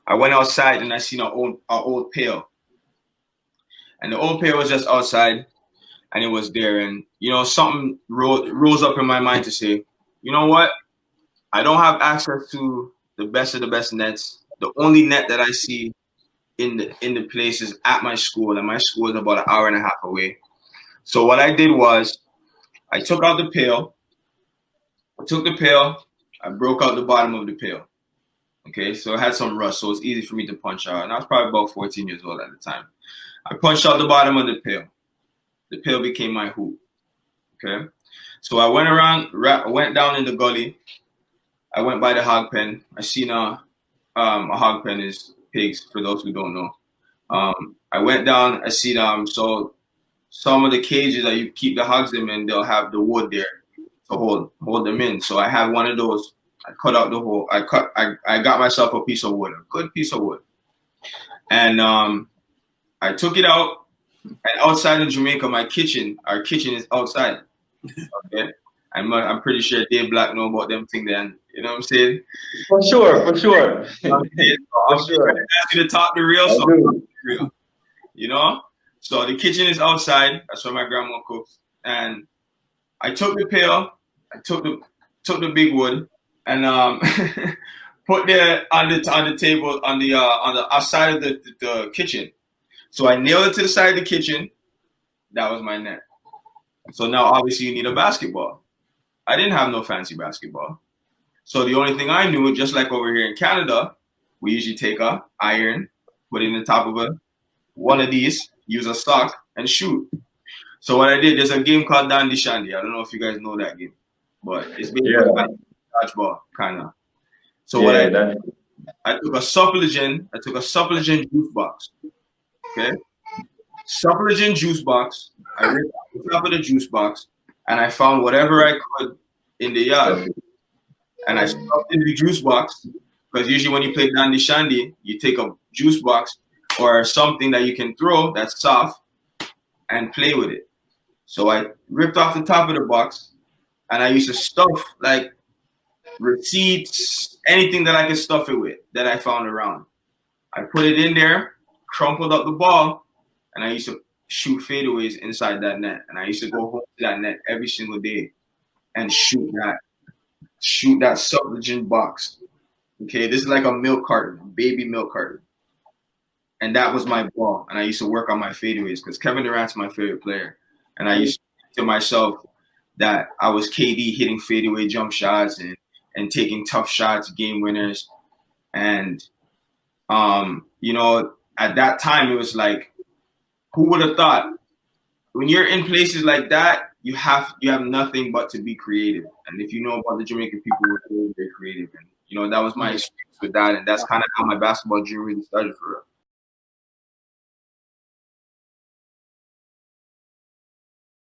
I went outside and I seen an old pail. And the old pail was just outside and it was there. And, you know, something rose up in my mind to say, you know what? I don't have access to the best of the best nets. The only net that I see in the place is at my school, and my school is about an hour and a half away. So what I did was I took out the pail. I broke out the bottom of the pail. Okay, so it had some rust, so it's easy for me to punch out. And I was probably about 14 years old at the time. I punched out the bottom of the pail. The pail became my hoop. Okay, so I went down in the gully. I went by the hog pen. I seen a hog pen is pigs, for those who don't know. I went down. I see so some of the cages that you keep the hogs in, they'll have the wood there to hold them in. So I had one of those. I cut out the hole. I got myself a piece of wood, a good piece of wood, and I took it out. And outside in Jamaica, our kitchen is outside. Okay, I'm pretty sure Dave Black know about them thing then. You know what I'm saying? For sure. For sure. I'm sure. Ask you to talk the real, so real. You know? So the kitchen is outside. That's where my grandma cooks. And I took the pail, I took the big wood, and put it on the table on the outside of the kitchen. So I nailed it to the side of the kitchen. That was my net. So now obviously you need a basketball. I didn't have no fancy basketball. So the only thing I knew, just like over here in Canada, we usually take a iron, put it in the top of one of these, use a sock, and shoot. So what I did, there's a game called Dandy Shandy. I don't know if you guys know that game, but it's basically like dodgeball, kind of. So what I did, I took a suppletion juice box. Okay? Suppletion juice box. I ripped out the top of the juice box, and I found whatever I could in the yard. And I stuffed in the juice box, because usually when you play Dandy Shandy, you take a juice box or something that you can throw that's soft and play with it. So I ripped off the top of the box, and I used to stuff like receipts, anything that I could stuff it with that I found around. I put it in there, crumpled up the ball, and I used to shoot fadeaways inside that net. And I used to go home to that net every single day and shoot that suppletion box. Okay, this is like a milk carton, baby milk carton. And that was my ball. And I used to work on my fadeaways because Kevin Durant's my favorite player. And I used to think to myself that I was KD hitting fadeaway jump shots and taking tough shots, game winners. And, you know, at that time, it was like, who would have thought? When you're in places like that, you have nothing but to be creative. And if you know about the Jamaican people, they're creative. And, you know, that was my experience with that. And that's kind of how my basketball dream really started for real.